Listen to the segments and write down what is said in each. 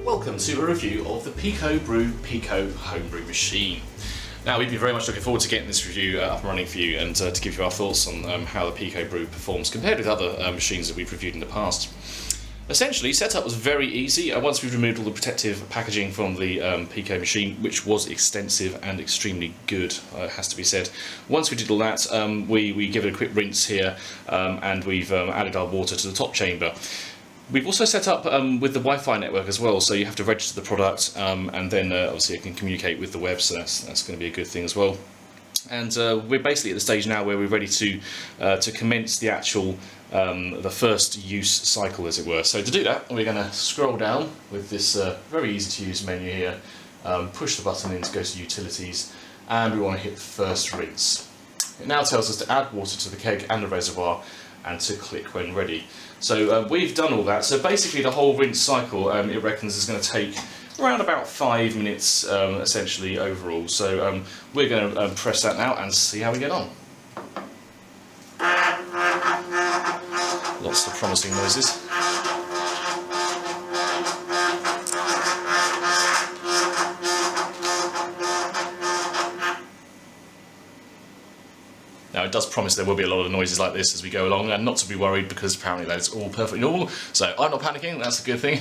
Welcome to a review of the PicoBrew Pico homebrew machine. Now, we've been very much looking forward to getting this review up and running for you and to give you our thoughts on how the PicoBrew performs compared with other machines that we've reviewed in the past. Essentially, setup was very easy once we've removed all the protective packaging from the Pico machine, which was extensive and extremely good, it has to be said. Once we did all that, we give it a quick rinse here and we've added our water to the top chamber. We've also set up with the Wi-Fi network as well, so you have to register the product and then obviously it can communicate with the web, so that's going to be a good thing as well. And we're basically at the stage now where we're ready to commence the actual the first use cycle, as it were. So to do that, we're going to scroll down with this very easy to use menu here, push the button in to go to utilities, and we want to hit first rinse. It now tells us to add water to the keg and the reservoir and to click when ready. So we've done all that. So basically the whole rinse cycle it reckons is going to take around about 5 minutes essentially overall. So we're going to press that now and see how we get on. Lots of promising noises. Now, it does promise there will be a lot of noises like this as we go along, and not to be worried because apparently that's all perfectly normal. So I'm not panicking, that's a good thing.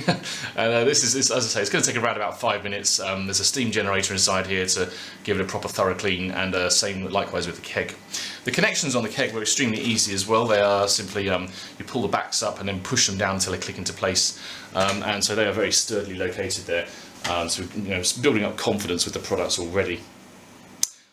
And this is, as I say, it's going to take around about 5 minutes. There's a steam generator inside here to give it a proper thorough clean, and same likewise with the keg. The connections on the keg were extremely easy as well. They are simply, you pull the backs up and then push them down until they click into place. And so they are very sturdily located there. So building up confidence with the products already.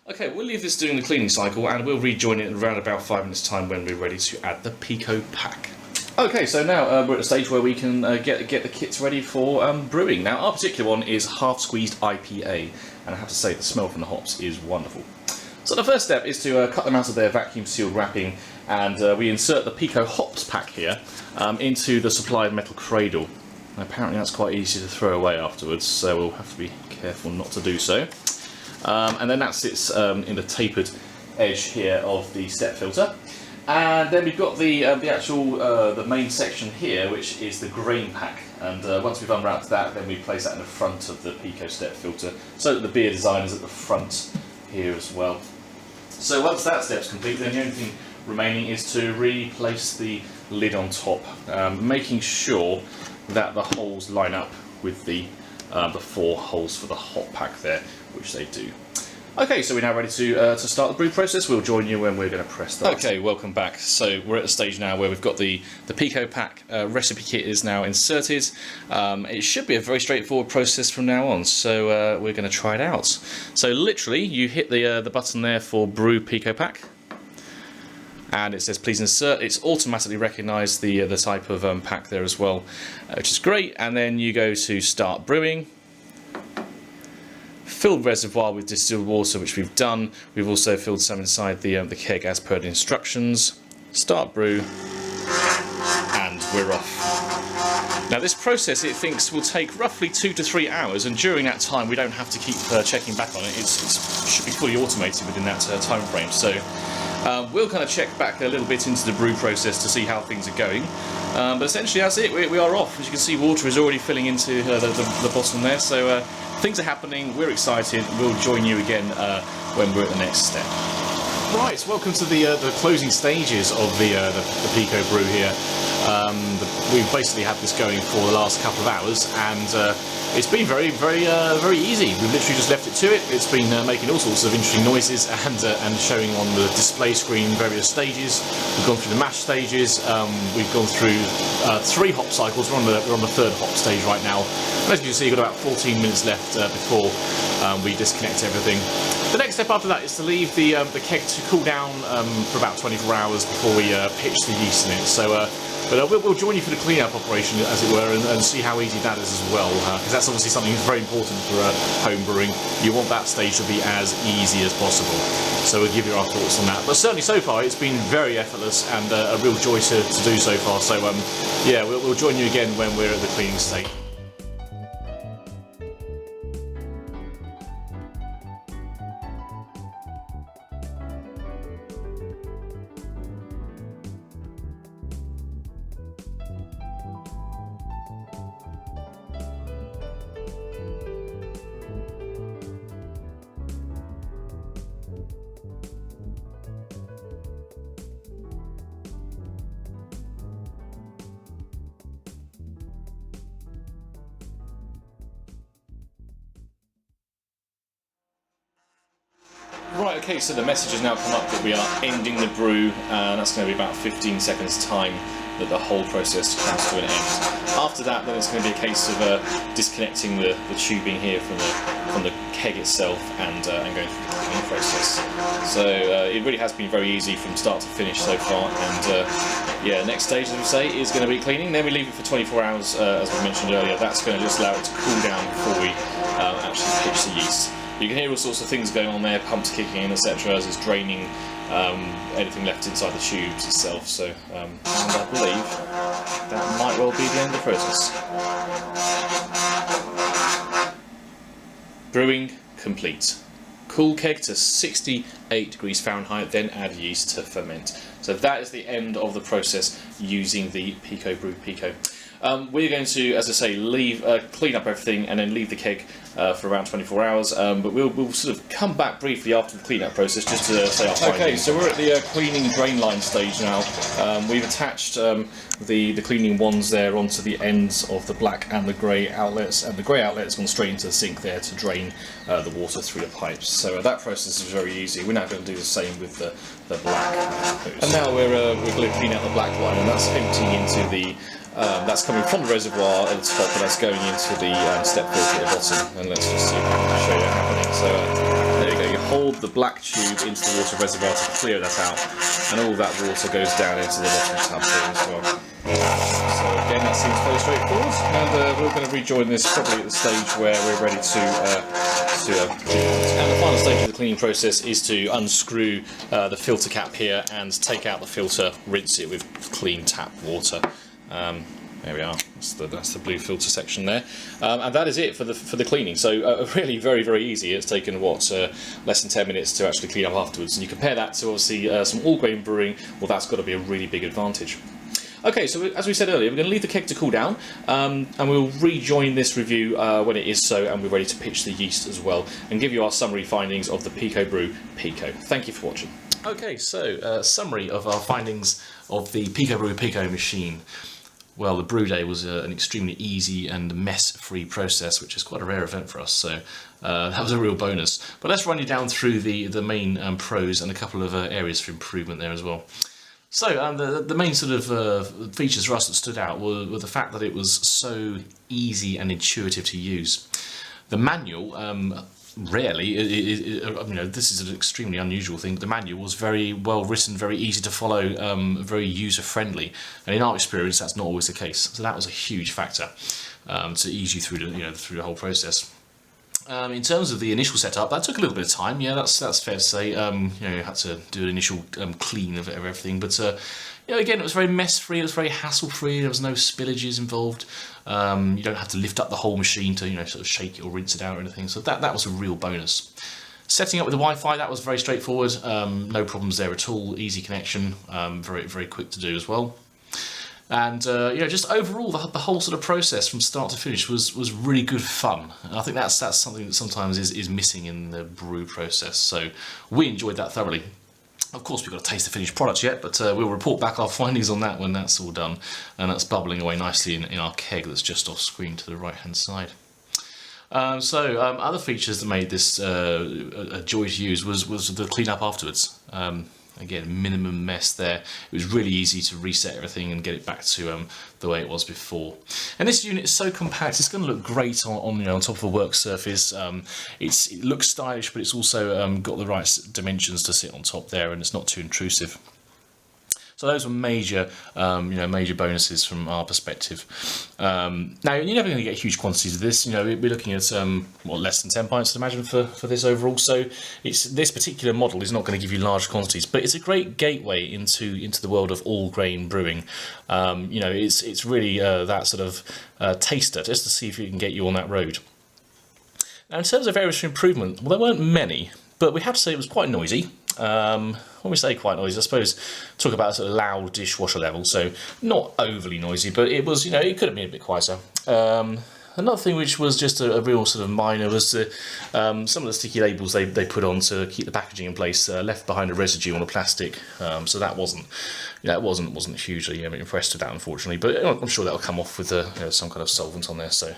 Okay, we'll leave this doing the cleaning cycle and we'll rejoin it in around about 5 minutes time when we're ready to add the Pico pack. Okay, so now we're at a stage where we can get the kits ready for brewing. Now, our particular one is half squeezed IPA, and I have to say the smell from the hops is wonderful. So the first step is to cut them out of their vacuum sealed wrapping, and we insert the Pico hops pack here into the supplied metal cradle. And apparently that's quite easy to throw away afterwards, so we'll have to be careful not to do so. And then that sits in the tapered edge here of the step filter, and then we've got the actual the main section here, which is the grain pack. And once we've unwrapped that, then we place that in the front of the Pico step filter, so that the beer design is at the front here as well. So once that step's complete, then the only thing remaining is to replace the lid on top, making sure that the holes line up with the 4 holes for the hop pack there, which they do. Okay, so we're now ready to start the brew process. We'll join you when we're going to press that. Okay, welcome back. So we're at the stage now where we've got the Pico pack recipe kit is now inserted. It should be a very straightforward process from now on, so we're going to try it out. So literally, you hit the button there for Brew Pico pack, and it says please insert. It's automatically recognised the type of pack there as well, which is great. And then you go to start brewing. Filled reservoir with distilled water, which we've done. We've also filled some inside the keg as per the instructions. Start brew, and we're off. Now this process, it thinks, will take roughly 2 to 3 hours, and during that time we don't have to keep checking back on it. It should be fully automated within that time frame. So we'll kind of check back a little bit into the brew process to see how things are going. But essentially that's it, we are off. As you can see, water is already filling into the bottom there, so things are happening, we're excited. We'll join you again when we're at the next step. Right, welcome to the closing stages of the Pico brew here. We've basically had this going for the last couple of hours, and it's been very easy. We've literally just left it to it. It's been making all sorts of interesting noises and showing on the display screen various stages. We've gone through the mash stages. We've gone through 3 hop cycles. We're on the 3rd hop stage right now. And as you can see, you've got about 14 minutes left before we disconnect everything. The next step after that is to leave the keg to cool down for about 24 hours before we pitch the yeast in it. So. But we'll join you for the clean-up operation, as it were, and see how easy that is as well, because that's obviously something that's very important for home brewing. You want that stage to be as easy as possible. So we'll give you our thoughts on that. But certainly so far, it's been very effortless and a real joy to do so far. So yeah, we'll join you again when we're at the cleaning stage. Right, okay, so the message has now come up that we are ending the brew, and that's going to be about 15 seconds time that the whole process comes to an end. After that, then it's going to be a case of disconnecting the tubing here from the keg itself and going through the cleaning process. So it really has been very easy from start to finish so far, and yeah, next stage, as we say, is going to be cleaning. Then we leave it for 24 hours, as we mentioned earlier. That's going to just allow it to cool down before we actually pitch the yeast. You can hear all sorts of things going on there, pumps kicking in, etc., as it's draining anything left inside the tubes itself. So, and I believe that might well be the end of the process. Brewing complete. Cool keg to 68 degrees Fahrenheit, then add yeast to ferment. So that is the end of the process using the PicoBrew Pico. We're going to, as I say, clean up everything and then leave the keg for around 24 hours, but we'll sort of come back briefly after the clean-up process just to say our findings. Okay, so we're at the cleaning drain line stage now. We've attached the cleaning wands there onto the ends of the black and the grey outlets, and the grey outlet's gone straight into the sink there to drain the water through the pipes. So that process is very easy. We're now going to do the same with the black hose. And now we're going to clean out the black line, and that's emptying into the that's coming from the reservoir at the top, and that's going into the step filter at the bottom. And let's just see if I can show you it happening. So there you go. You hold the black tube into the water reservoir to clear that out, and all that water goes down into the bottom tub here as well. So again, that seems fairly straightforward, and we're going to rejoin this probably at the stage where we're ready to and the final stage of the cleaning process is to unscrew the filter cap here and take out the filter, rinse it with clean tap water. There we are. That's the blue filter section there, and that is it for the cleaning. So really very, very easy. It's taken less than 10 minutes to actually clean up afterwards. And you compare that to obviously some all grain brewing. Well, that's got to be a really big advantage. Okay, so as we said earlier, we're going to leave the keg to cool down, and we'll rejoin this review when it is so, and we're ready to pitch the yeast as well, and give you our summary findings of the PicoBrew Pico. Thank you for watching. Okay, so summary of our findings of the PicoBrew Pico machine. Well, the brew day was an extremely easy and mess-free process, which is quite a rare event for us, so that was a real bonus. But let's run you down through the main pros and a couple of areas for improvement there as well. So the main sort of features for us that stood out were the fact that it was so easy and intuitive to use. The manual, rarely, you know, this is an extremely unusual thing. The manual was very well written, very easy to follow, very user friendly, and in our experience, that's not always the case. So that was a huge factor to ease you through through the whole process. In terms of the initial setup, that took a little bit of time. Yeah, that's fair to say. You know, you had to do an initial clean of everything, but you know, again, it was very mess-free. It was very hassle-free. There was no spillages involved. You don't have to lift up the whole machine to sort of shake it or rinse it out or anything. So that was a real bonus. Setting up with the Wi-Fi, that was very straightforward. No problems there at all. Easy connection. Very, very quick to do as well. And you know, just overall, the whole sort of process from start to finish was really good fun. And I think that's something that sometimes is missing in the brew process. So we enjoyed that thoroughly. Of course, we've got to taste the finished product yet, but we'll report back our findings on that when that's all done. And that's bubbling away nicely in our keg that's just off screen to the right-hand side. Other features that made this a joy to use was the clean-up afterwards. Again, minimum mess there. It was really easy to reset everything and get it back to the way it was before. And this unit is so compact, it's going to look great on top of a work surface. It looks stylish, but it's also got the right dimensions to sit on top there, and it's not too intrusive. So those were major, major bonuses from our perspective. Now you're never going to get huge quantities of this. You know, we're looking at less than 10 pints, I'd imagine, for this overall. So this particular model is not going to give you large quantities, but it's a great gateway into the world of all grain brewing. You know, it's really that sort of taster, just to see if it can get you on that road. Now, in terms of areas for improvement, well, there weren't many, but we have to say it was quite noisy. When we say quite noisy, I suppose talk about a sort of loud dishwasher level, so not overly noisy, but it was, you know, it could have been a bit quieter. Another thing which was just a real sort of minor was some of the sticky labels they put on to keep the packaging in place left behind a residue on the plastic, so that wasn't, it wasn't hugely impressed with that, unfortunately, but I'm sure that'll come off with some kind of solvent on there, so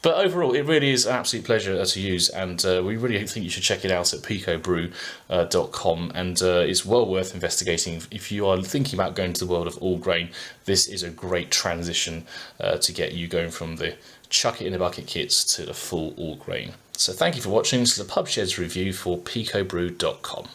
But overall, it really is an absolute pleasure to use, and we really think you should check it out at PicoBrew.com, and it's well worth investigating. If you are thinking about going to the world of all grain, this is a great transition to get you going from the chuck it in a bucket kits to the full all grain. So thank you for watching. This is a PubSheds review for PicoBrew.com.